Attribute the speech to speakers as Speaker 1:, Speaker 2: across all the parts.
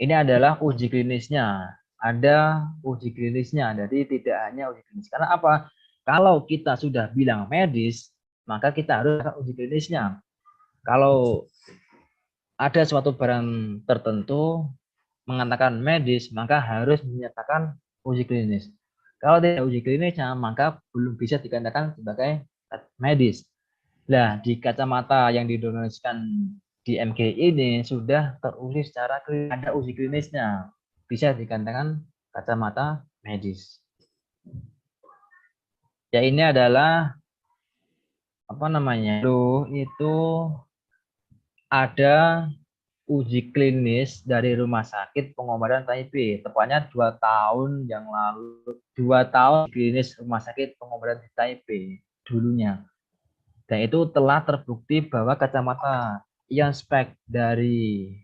Speaker 1: Ini adalah uji klinisnya. Ada uji klinisnya, jadi tidak hanya uji klinis. Karena apa? Kalau kita sudah bilang medis, maka kita harus uji klinisnya. Kalau ada suatu barang tertentu mengatakan medis, maka harus menyatakan uji klinis. Kalau tidak uji klinisnya, maka belum bisa dikatakan sebagai medis. Nah, di kacamata yang didonasikan di MG ini sudah teruji secara klinis, ada uji klinisnya. Bisa dikatakan kacamata medis. Ya, ini adalah apa namanya? Itu ada uji klinis dari Rumah Sakit Pengobatan Taipei, tepatnya 2 tahun yang lalu. 2 tahun klinis Rumah Sakit Pengobatan di Taipei dulunya. Dan itu telah terbukti bahwa kacamata ion spek dari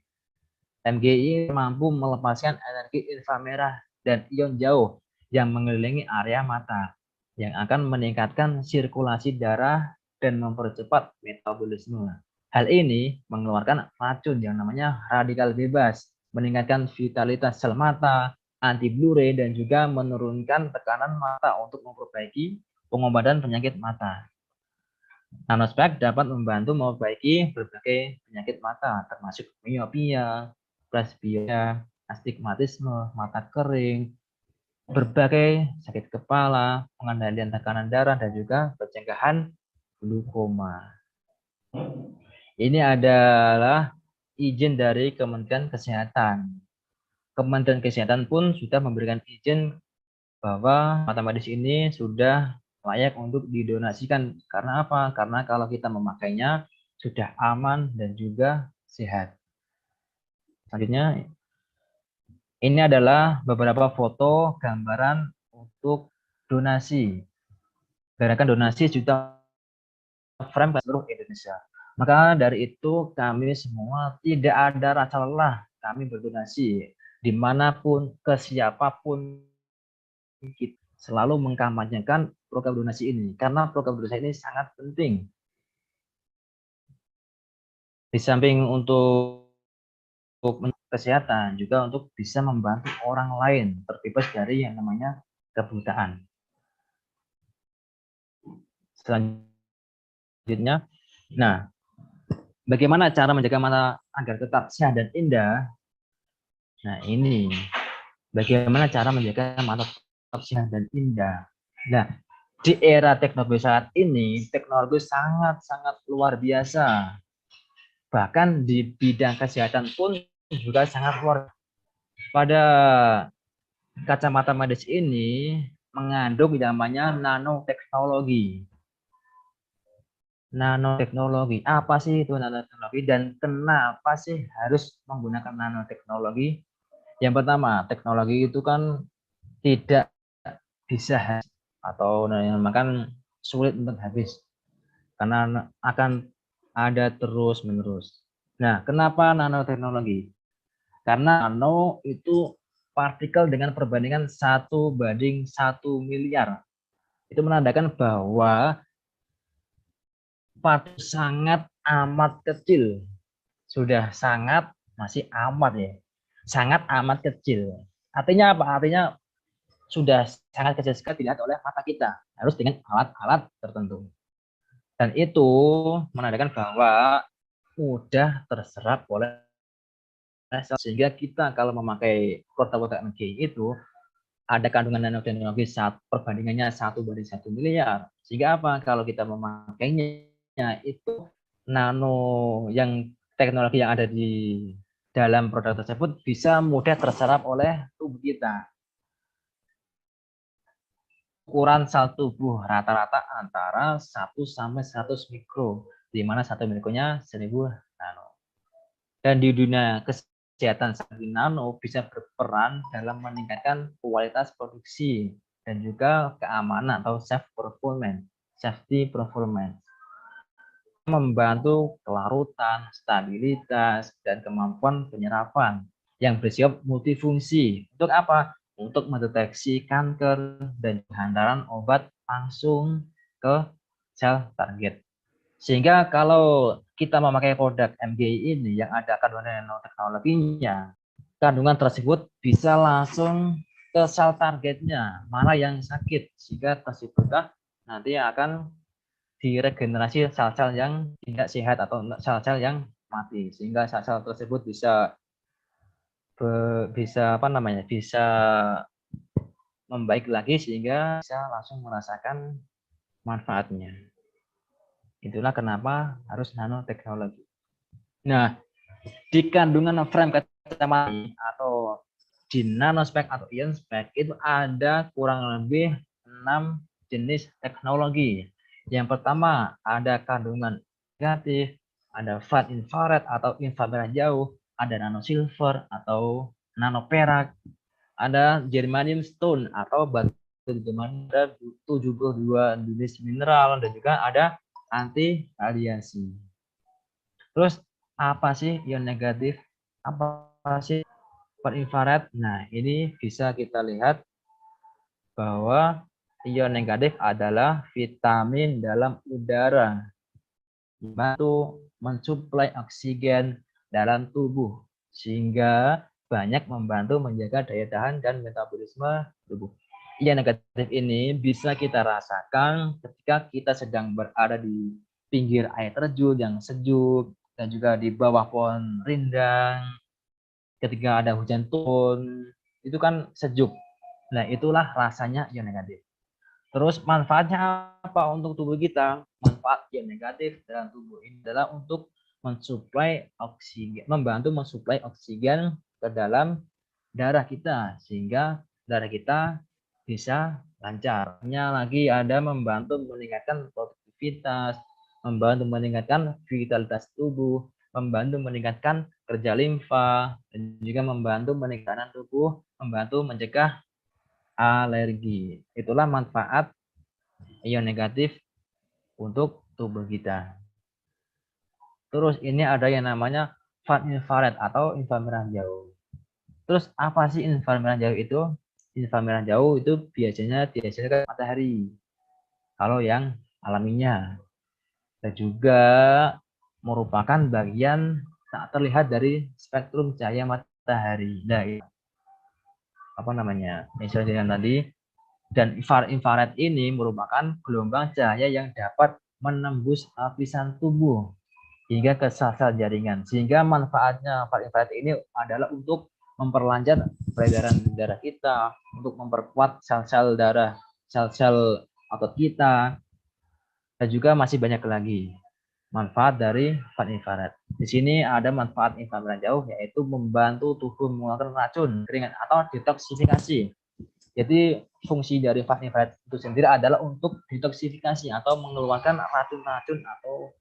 Speaker 1: MGI mampu melepaskan energi inframerah dan ion jauh yang mengelilingi area mata, yang akan meningkatkan sirkulasi darah dan mempercepat metabolisme. Hal ini mengeluarkan racun yang namanya radikal bebas, meningkatkan vitalitas sel mata, anti blue-ray, dan juga menurunkan tekanan mata untuk memperbaiki pengobatan penyakit mata. Nanospek dapat membantu memperbaiki berbagai penyakit mata, termasuk miopia, presbiopia, astigmatisme, mata kering, berbagai sakit kepala, pengendalian tekanan darah, dan juga pencegahan glukoma. Ini adalah izin dari Kementerian Kesehatan. Kementerian Kesehatan pun sudah memberikan izin bahwa mata medis ini sudah layak untuk didonasikan. Karena apa? Karena kalau kita memakainya sudah aman dan juga sehat. Selanjutnya, ini adalah beberapa foto gambaran untuk donasi. Gerakan donasi juta frame ke seluruh Indonesia. Maka dari itu kami semua tidak ada rasa lelah kami berdonasi dimanapun, ke siapapun, kita selalu mengkampanyekan program donasi ini karena program donasi ini sangat penting. Di samping untuk kesehatan, juga untuk bisa membantu orang lain terbebas dari yang namanya kebutaan. Selanjutnya, nah, bagaimana cara menjaga mata agar tetap sehat dan indah? Nah, ini bagaimana cara menjaga mata tetap sehat dan indah. Nah, di era teknologi saat ini, teknologi sangat-sangat luar biasa. Bahkan di bidang kesehatan pun juga sangat luar. Pada kacamata medis ini mengandung namanya nanoteknologi. Nanoteknologi, apa sih itu nanoteknologi dan kenapa sih harus menggunakan nanoteknologi? Yang pertama, teknologi itu kan tidak bisa habis atau makan sulit untuk habis karena akan ada terus menerus. Nah, kenapa nanoteknologi? Karena nano itu partikel dengan perbandingan 1:1 miliar. Itu menandakan bahwa partikel sangat amat kecil. Sudah sangat, masih amat ya. Sangat amat kecil. Artinya apa? Artinya sudah sangat kecil sekali dilihat oleh mata kita. Harus dengan alat-alat tertentu. Dan itu menandakan bahwa mudah terserap oleh sehingga kita kalau memakai kotak-kotak MG itu ada kandungan nanoteknologi perbandingannya 1:1 miliar. Sehingga apa? Kalau kita memakainya itu nano yang teknologi yang ada di dalam produk tersebut bisa mudah terserap oleh tubuh kita. Ukuran sel tubuh rata-rata antara 1 sampai 100 mikro, di mana 1 mikronya 1000 nano. Dan di dunia kesehatan nano bisa berperan dalam meningkatkan kualitas produksi dan juga keamanan atau safety performance, membantu kelarutan, stabilitas, dan kemampuan penyerapan yang bersifat multifungsi. Untuk apa? Untuk mendeteksi kanker dan hantaran obat langsung ke sel target. Sehingga kalau kita memakai produk MGI ini yang ada kandungan nanoteknologinya, kandungan tersebut bisa langsung ke sel targetnya, mana yang sakit, sehingga tersebut nanti akan diregenerasi sel-sel yang tidak sehat atau sel-sel yang mati, sehingga sel-sel tersebut bisa membaik lagi sehingga bisa langsung merasakan manfaatnya. Itulah kenapa harus nanoteknologi. Nah, di kandungan frame kacamata atau di nanospek atau ion spek itu ada kurang lebih 6 jenis teknologi. Yang pertama ada kandungan negatif, ada far infrared atau inframerah jauh, ada nanosilver atau nanoperak, ada germanium stone atau batu germanium, ada 72 jenis mineral, dan juga ada anti radiasi. Terus apa sih ion negatif? Apa sih infrared? Nah, ini bisa kita lihat bahwa ion negatif adalah vitamin dalam udara, membantu mensuplai oksigen dalam tubuh sehingga banyak membantu menjaga daya tahan dan metabolisme tubuh. Ion negatif ini bisa kita rasakan ketika kita sedang berada di pinggir air terjun yang sejuk dan juga di bawah pohon rindang ketika ada hujan turun, itu kan sejuk. Nah, itulah rasanya ion negatif. Terus manfaatnya apa untuk tubuh kita? Manfaat ion negatif dalam tubuh ini adalah untuk mensuplai oksigen, membantu mensuplai oksigen ke dalam darah kita sehingga darah kita bisa lancar. Lagi ada membantu meningkatkan produktivitas, membantu meningkatkan vitalitas tubuh, membantu meningkatkan kerja limfa, dan juga membantu meningkatkan tubuh, membantu mencegah alergi. Itulah manfaat ion negatif untuk tubuh kita. Terus ini ada yang namanya far infrared atau inframerah jauh. Terus apa sih inframerah jauh itu? Inframerah jauh itu biasanya dihasilkan matahari. Kalau yang alaminya, dan juga merupakan bagian tak terlihat dari spektrum cahaya matahari. Nah, apa namanya? Misalnya tadi, dan infrared ini merupakan gelombang cahaya yang dapat menembus lapisan tubuh hingga ke sel-sel jaringan. Sehingga manfaatnya infrared ini adalah untuk memperlancar peredaran darah kita, untuk memperkuat sel-sel darah, sel-sel otot kita, dan juga masih banyak lagi manfaat dari infrared. Di sini ada manfaat inframerah jauh, yaitu membantu tubuh mengeluarkan racun ringan atau detoksifikasi. Jadi fungsi dari infrared itu sendiri adalah untuk detoksifikasi atau mengeluarkan racun-racun atau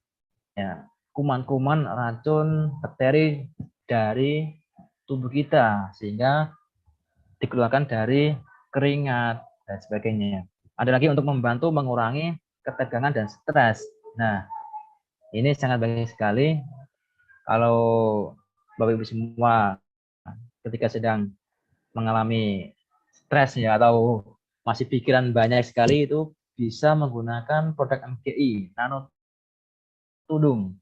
Speaker 1: ya, kuman-kuman racun bakteri dari tubuh kita sehingga dikeluarkan dari keringat dan sebagainya. Ada lagi untuk membantu mengurangi ketegangan dan stres. Nah, ini sangat baik sekali kalau Bapak Ibu semua ketika sedang mengalami stres ya atau masih pikiran banyak sekali, itu bisa menggunakan produk MGI Nano Tudung.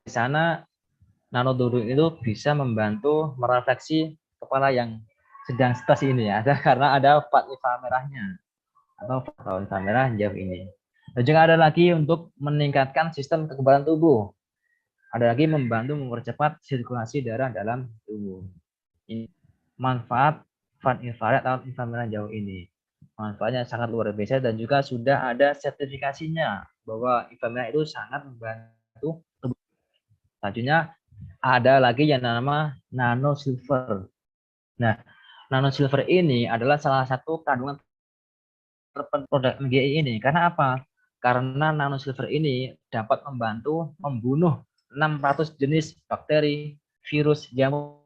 Speaker 1: Di sana Nano Tudung itu bisa membantu merefleksi kepala yang sedang stres ini ya, karena ada fat inframerahnya atau inframerah jauh ini. Dan juga ada lagi untuk meningkatkan sistem kekebalan tubuh. Ada lagi membantu mempercepat sirkulasi darah dalam tubuh. Ini manfaat far infrared atau inframerah jauh ini. Manfaatnya sangat luar biasa dan juga sudah ada sertifikasinya bahwa inframerah itu sangat membantu tubuh. Selanjutnya ada lagi yang nama nano silver. Nah, nano silver ini adalah salah satu kandungan terpenting produk MGI ini. Karena apa? Karena nano silver ini dapat membantu membunuh 600 jenis bakteri, virus, jamur,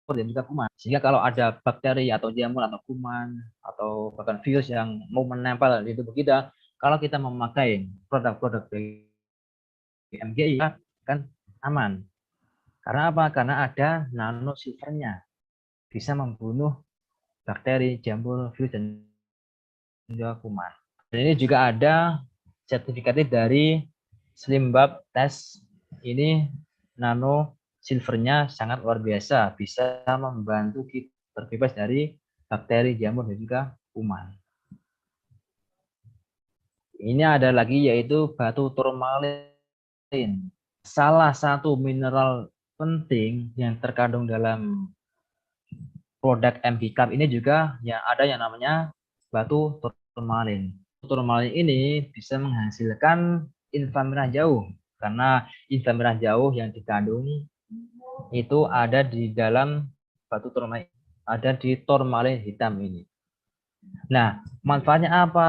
Speaker 1: dan juga kuman. Sehingga kalau ada bakteri atau jamur atau kuman atau bahkan virus yang mau menempel di tubuh kita, kalau kita memakai produk-produk dari MGI kan aman. Karena apa? Karena ada nano silvernya, bisa membunuh bakteri, jamur, virus, dan juga kuman. Dan ini juga ada sertifikatnya dari Slimbab Test. Ini nano silvernya sangat luar biasa, bisa membantu kita terbebas dari bakteri, jamur, dan juga kuman. Ini ada lagi yaitu batu tourmaline. Salah satu mineral penting yang terkandung dalam produk MG Club ini juga ada yang namanya batu tourmaline. Tourmaline ini bisa menghasilkan inframerah jauh karena inframerah jauh yang dikandung itu ada di dalam batu tourmaline, ada di tourmaline hitam ini. Nah, manfaatnya apa?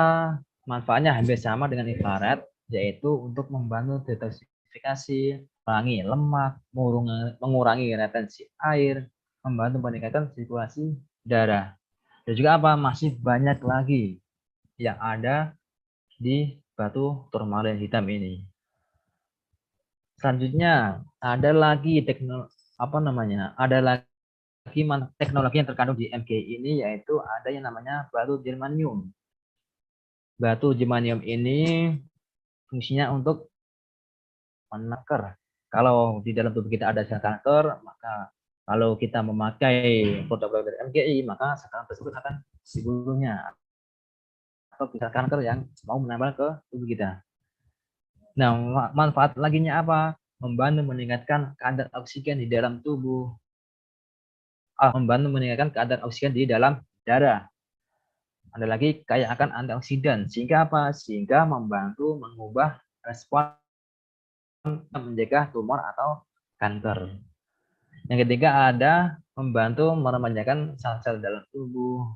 Speaker 1: Manfaatnya hampir sama dengan infrared, yaitu untuk membantu detoksifikasi, mengurangi lemak, mengurangi retensi air, membantu meningkatkan sirkulasi darah. Dan juga apa? Masih banyak lagi yang ada di batu tourmaline hitam ini. Selanjutnya ada lagi teknologi yang terkandung di MGI ini, yaitu ada yang namanya batu germanium. Batu germanium ini fungsinya untuk menakar. Kalau di dalam tubuh kita ada sel kanker, maka kalau kita memakai produk dari MGI, maka sel kanker tersebut akan dibunuhnya atau bisa kanker yang mau menambah ke tubuh kita. Nah, manfaat laginya apa? Membantu meningkatkan kadar oksigen di dalam tubuh. Membantu meningkatkan kadar oksigen di dalam darah. Ada lagi kaya akan antioksidan, sehingga apa? Sehingga membantu mengubah respon mencegah tumor atau kanker. Yang ketiga ada membantu meremajakan sel-sel dalam tubuh.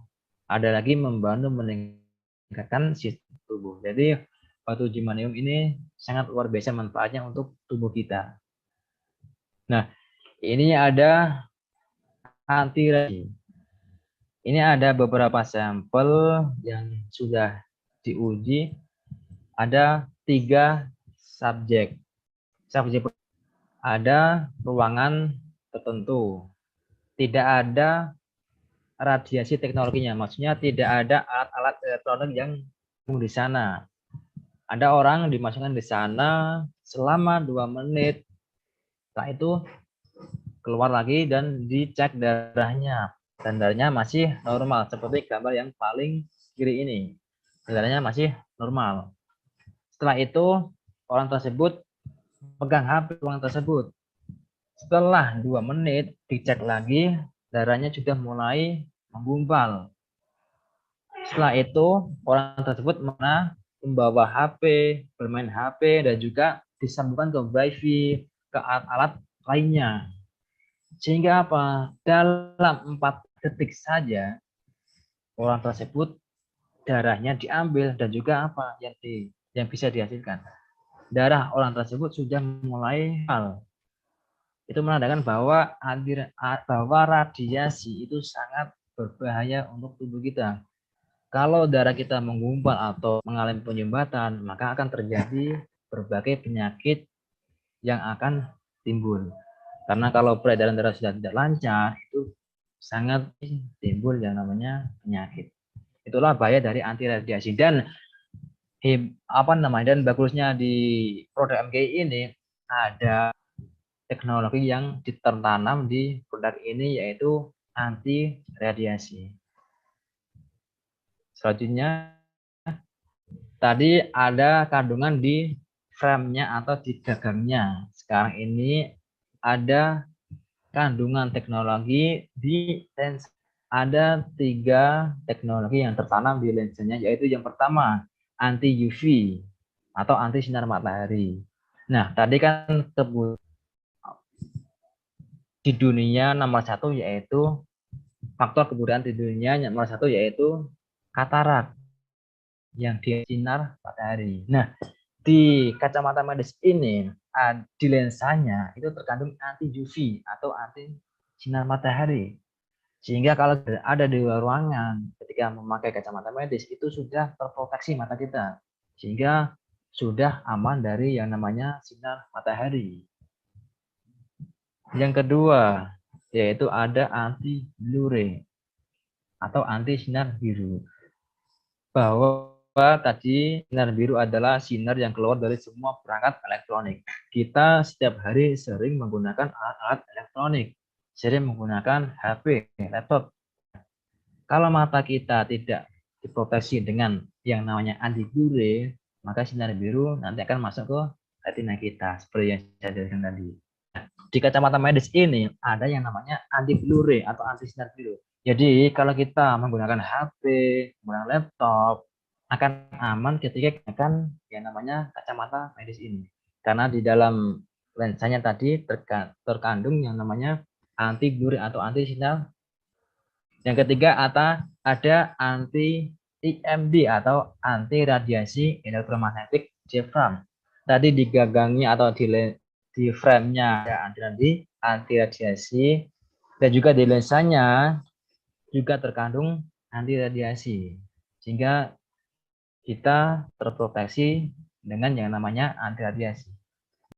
Speaker 1: Ada lagi membantu meningkatkan sistem tubuh. Jadi batu germanium ini sangat luar biasa manfaatnya untuk tubuh kita. Nah, ini ada anti radiasi. Ini ada beberapa sampel yang sudah diuji. Ada 3 subjek. Ada ruangan tertentu. Tidak ada radiasi teknologinya. Maksudnya tidak ada alat-alat elektronik yang di sana. Ada orang dimasukkan di sana selama 2 menit. Setelah itu keluar lagi dan dicek darahnya. Dan darahnya masih normal seperti gambar yang paling kiri ini. Darahnya masih normal. Setelah itu orang tersebut pegang HP orang tersebut. Setelah 2 menit dicek lagi, darahnya sudah mulai menggumpal. Setelah itu orang tersebut membawa HP, bermain HP, dan juga disambungkan ke wifi, ke alat-alat lainnya. Sehingga apa? Dalam 4 detik saja orang tersebut darahnya diambil dan juga apa yang bisa dihasilkan. Darah orang tersebut sudah mulai hal. Itu menandakan bahwa radiasi itu sangat berbahaya untuk tubuh kita. Kalau darah kita menggumpal atau mengalami penyumbatan, maka akan terjadi berbagai penyakit yang akan timbul. Karena kalau peredaran darah sudah tidak lancar, itu sangat timbul yang namanya penyakit. Itulah bahaya dari anti radiasi. Dan bagusnya di produk MGI ini ada teknologi yang tertanam di produk ini, yaitu anti radiasi. Selanjutnya tadi ada kandungan di frame-nya atau di gagangnya. Sekarang ini ada kandungan teknologi di lensa. Ada 3 teknologi yang tertanam di lensanya, yaitu yang pertama anti UV atau anti sinar matahari. Nah, tadi kan di dunia nomor 1 yaitu faktor keburukan di dunia nomor 1 yaitu katarak yang di sinar matahari. Nah, di kacamata medis ini di lensanya itu terkandung anti UV atau anti sinar matahari. Sehingga kalau ada di luar ruangan ketika memakai kacamata medis itu sudah terproteksi mata kita. Sehingga sudah aman dari yang namanya sinar matahari. Yang kedua, yaitu ada anti blue ray atau anti sinar biru. Bahwa tadi sinar biru adalah sinar yang keluar dari semua perangkat elektronik. Kita setiap hari sering menggunakan alat-alat elektronik, sering menggunakan HP, laptop. Kalau mata kita tidak diproteksi dengan yang namanya anti blue ray, maka sinar biru nanti akan masuk ke retina kita, seperti yang saya jelaskan tadi. Di kacamata medis ini ada yang namanya anti blue ray atau anti sinar biru. Jadi kalau kita menggunakan HP, menggunakan laptop, akan aman ketika menggunakan yang namanya kacamata medis ini. Karena di dalam lensanya tadi terkandung yang namanya anti blue ray atau anti sinar. Yang ketiga ada anti IMD atau anti radiasi elektromagnetik diaphragm. Tadi di gagangnya atau di frame-nya ada anti radiasi dan juga di lensanya juga terkandung anti radiasi sehingga kita terproteksi dengan yang namanya anti radiasi.